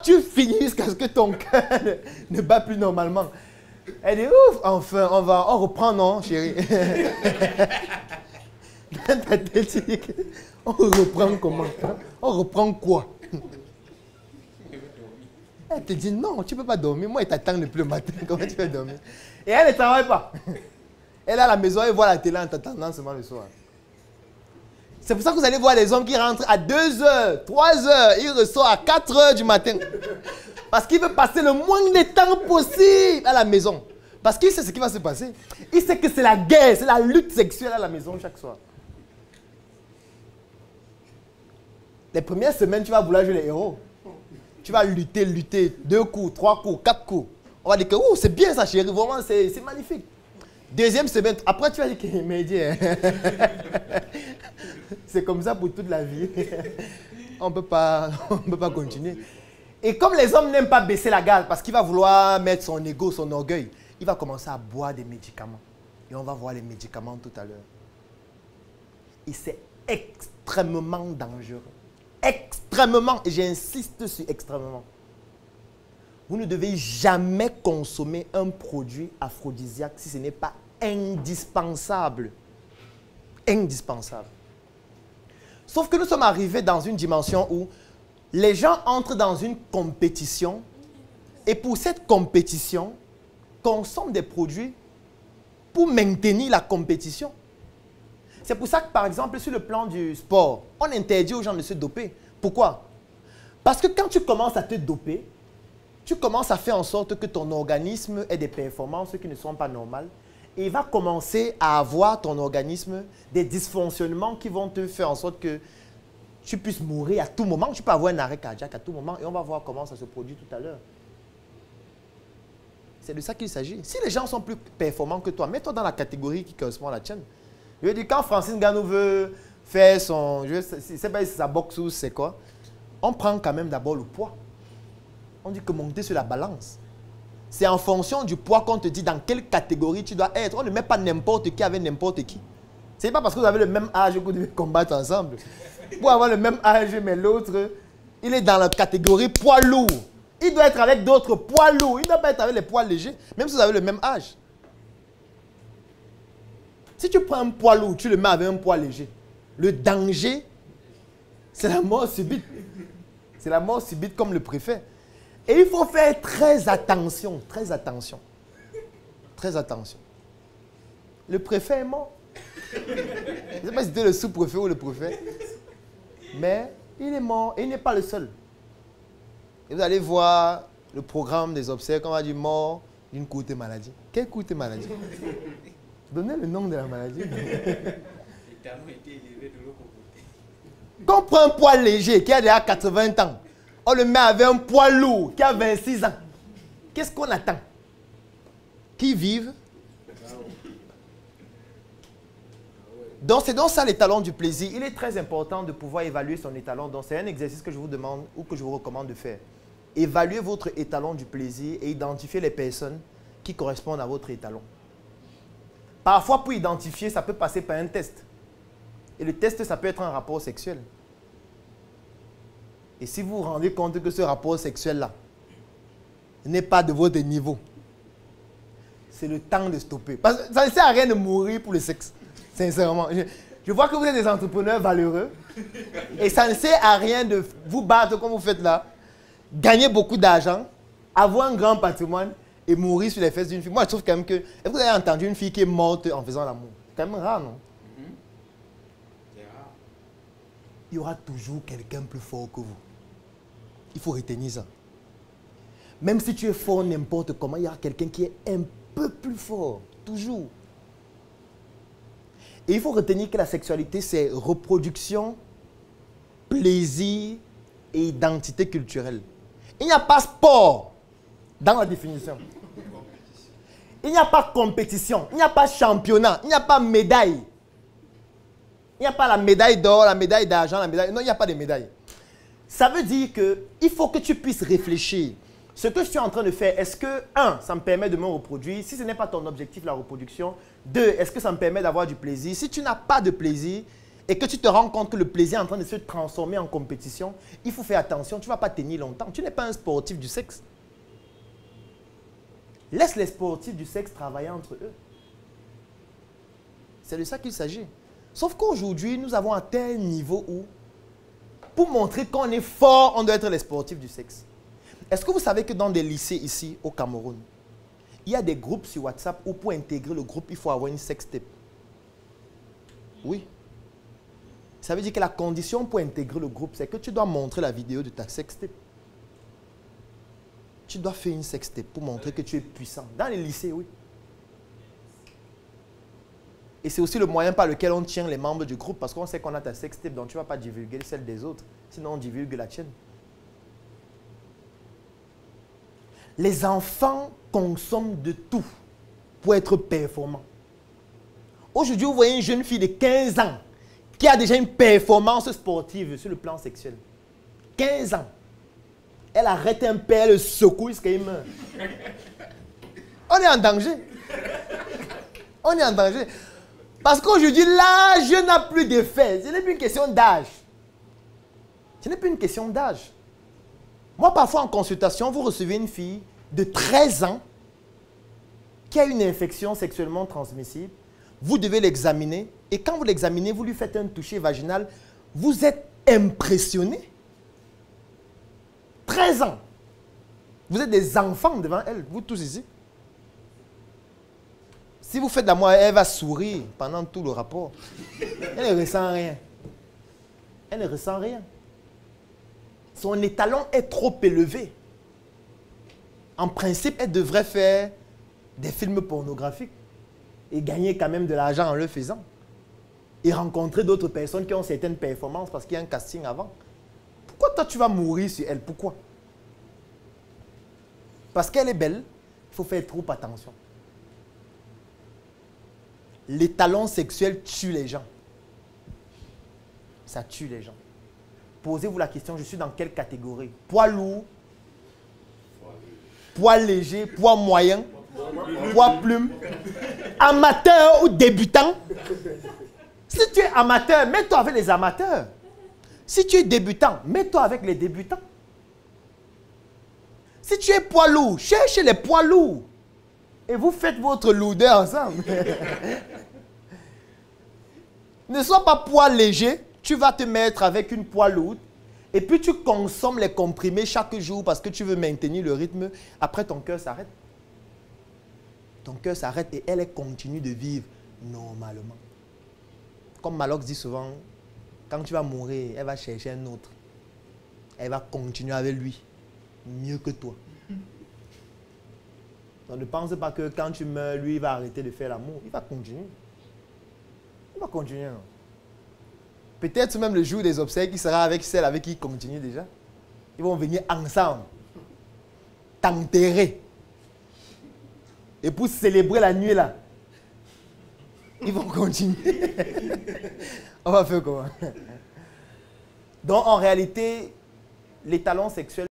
Tu finis jusqu'à ce que ton cœur ne bat plus normalement. Elle dit, ouf, enfin, on reprend, non, chérie? Dans ta tête, tu dis, on reprend comment? On reprend quoi? Elle te dit, non, tu ne peux pas dormir. Moi, elle t'attend depuis le matin. Comment tu peux dormir? Et elle ne travaille pas. Elle est à la maison, elle voit la télé en t'attendant seulement le soir. C'est pour ça que vous allez voir les hommes qui rentrent à 2h, 3h, ils ressortent à 4h du matin. Parce qu'il veut passer le moins de temps possible à la maison. Parce qu'il sait ce qui va se passer. Il sait que c'est la guerre, c'est la lutte sexuelle à la maison chaque soir. Les premières semaines, tu vas vouloir jouer les héros. Tu vas lutter, 2 coups, 3 coups, 4 coups. On va dire que c'est bien ça chérie, vraiment c'est magnifique. Deuxième semaine, après tu vas dire que c'est comme ça pour toute la vie. On ne peut pas continuer. Et comme les hommes n'aiment pas baisser la garde parce qu'il va vouloir mettre son ego, son orgueil, il va commencer à boire des médicaments. Et on va voir les médicaments tout à l'heure. Et c'est extrêmement dangereux. Extrêmement, et j'insiste sur extrêmement. Vous ne devez jamais consommer un produit aphrodisiaque si ce n'est pas indispensable. Indispensable. Sauf que nous sommes arrivés dans une dimension où les gens entrent dans une compétition et pour cette compétition, consomment des produits pour maintenir la compétition. C'est pour ça que, par exemple, sur le plan du sport, on interdit aux gens de se doper. Pourquoi? Parce que quand tu commences à te doper, tu commences à faire en sorte que ton organisme ait des performances qui ne sont pas normales. Et il va commencer à avoir, ton organisme, des dysfonctionnements qui vont te faire en sorte que tu puisses mourir à tout moment. Tu peux avoir un arrêt cardiaque à tout moment. Et on va voir comment ça se produit tout à l'heure. C'est de ça qu'il s'agit. Si les gens sont plus performants que toi, mets-toi dans la catégorie qui correspond à la tienne. Je veux dire, quand Francine Ganou veut faire son... Je ne sais pas si c'est sa boxe ou c'est quoi. On prend quand même d'abord le poids. On dit que monter sur la balance. C'est en fonction du poids qu'on te dit dans quelle catégorie tu dois être. On ne met pas n'importe qui avec n'importe qui. Ce n'est pas parce que vous avez le même âge que vous devez combattre ensemble. Pour avoir le même âge, mais l'autre, il est dans la catégorie poids lourd. Il doit être avec d'autres poids lourds. Il ne doit pas être avec les poids légers, même si vous avez le même âge. Si tu prends un poids lourd, tu le mets avec un poids léger. Le danger, c'est la mort subite. C'est la mort subite comme le préfet. Et il faut faire très attention, très attention. Très attention. Le préfet est mort. Je ne sais pas si c'était le sous-préfet ou le préfet. Mais il est mort et il n'est pas le seul. Et vous allez voir le programme des obsèques, on va dire mort d'une courte maladie. Quelle courte maladie? Donnez le nom de la maladie. Quand on prend un poids léger qui a déjà 80 ans, on le met avec un poids lourd qui a 26 ans. Qu'est-ce qu'on attend? Qu'ils vivent. Donc c'est donc ça l'étalon du plaisir. Il est très important de pouvoir évaluer son étalon. Donc c'est un exercice que je vous demande ou que je vous recommande de faire. Évaluez votre étalon du plaisir et identifiez les personnes qui correspondent à votre étalon. Parfois, pour identifier, ça peut passer par un test. Et le test, ça peut être un rapport sexuel. Et si vous vous rendez compte que ce rapport sexuel-là n'est pas de votre niveau, c'est le temps de stopper. Parce que ça ne sert à rien de mourir pour le sexe. Sincèrement. Je vois que vous êtes des entrepreneurs valeureux. Et ça ne sert à rien de vous battre comme vous faites là, gagner beaucoup d'argent, avoir un grand patrimoine et mourir sur les fesses d'une fille. Moi, je trouve quand même que... Est-ce que vous avez entendu une fille qui est morte en faisant l'amour? C'est quand même rare, non? Il y aura toujours quelqu'un plus fort que vous. Il faut retenir ça. Même si tu es fort n'importe comment, il y aura quelqu'un qui est un peu plus fort. Toujours. Et il faut retenir que la sexualité, c'est reproduction, plaisir et identité culturelle. Il n'y a pas sport dans la définition. Il n'y a pas compétition, il n'y a pas championnat, il n'y a pas médaille. Il n'y a pas la médaille d'or, la médaille d'argent, la médaille... Non, il n'y a pas de médaille. Ça veut dire qu'il faut que tu puisses réfléchir. Ce que je suis en train de faire, est-ce que, 1, ça me permet de me reproduire? Si ce n'est pas ton objectif, la reproduction. 2, est-ce que ça me permet d'avoir du plaisir? Si tu n'as pas de plaisir, et que tu te rends compte que le plaisir est en train de se transformer en compétition, il faut faire attention, tu ne vas pas tenir longtemps. Tu n'es pas un sportif du sexe. Laisse les sportifs du sexe travailler entre eux. C'est de ça qu'il s'agit. Sauf qu'aujourd'hui, nous avons atteint un niveau où, pour montrer qu'on est fort, on doit être les sportifs du sexe. Est-ce que vous savez que dans des lycées ici, au Cameroun, il y a des groupes sur WhatsApp où pour intégrer le groupe, il faut avoir une sextape? Oui. Ça veut dire que la condition pour intégrer le groupe, c'est que tu dois montrer la vidéo de ta sextape. Tu dois faire une sextape pour montrer que tu es puissant. Dans les lycées, oui. Et c'est aussi le moyen par lequel on tient les membres du groupe, parce qu'on sait qu'on a ta sextape, donc tu ne vas pas divulguer celle des autres. Sinon, on divulgue la tienne. Les enfants consomment de tout pour être performants. Aujourd'hui, vous voyez une jeune fille de 15 ans qui a déjà une performance sportive sur le plan sexuel. 15 ans. Elle arrête un père, elle le secoue jusqu'à il meurt. On est en danger. On est en danger. Parce qu'aujourd'hui, l'âge n'a plus d'effet. Ce n'est plus une question d'âge. Ce n'est plus une question d'âge. Moi, parfois, en consultation, vous recevez une fille de 13 ans qui a une infection sexuellement transmissible. Vous devez l'examiner. Et quand vous l'examinez, vous lui faites un toucher vaginal. Vous êtes impressionné. 13 ans. Vous êtes des enfants devant elle, vous tous ici. Si vous faites l'amour, elle va sourire pendant tout le rapport. Elle ne ressent rien. Elle ne ressent rien. Son étalon est trop élevé. En principe, elle devrait faire des films pornographiques et gagner quand même de l'argent en le faisant. Et rencontrer d'autres personnes qui ont certaines performances parce qu'il y a un casting avant. Pourquoi toi tu vas mourir sur elle? Pourquoi? Parce qu'elle est belle, il faut faire trop attention. L'étalon sexuel tue les gens. Ça tue les gens. Posez-vous la question, je suis dans quelle catégorie? Poids lourd, poids léger, poids moyen, poids plume, amateur ou débutant? Si tu es amateur, mets-toi avec les amateurs. Si tu es débutant, mets-toi avec les débutants. Si tu es poids lourd, cherche les poids lourds. Et vous faites votre lourdeur ensemble. Ne sois pas poids léger, tu vas te mettre avec une poids lourde. Et puis tu consommes les comprimés chaque jour parce que tu veux maintenir le rythme. Après, ton cœur s'arrête. Ton cœur s'arrête et elle continue de vivre normalement. Comme Malox dit souvent, quand tu vas mourir, elle va chercher un autre. Elle va continuer avec lui, mieux que toi. Donc ne pense pas que quand tu meurs, lui, il va arrêter de faire l'amour. Il va continuer. Il va continuer. Peut-être même le jour des obsèques, il sera avec celle avec qui il continue déjà. Ils vont venir ensemble, t'enterrer. Et pour célébrer la nuit là, ils vont continuer. On va faire comment? Donc en réalité, l'étalon sexuel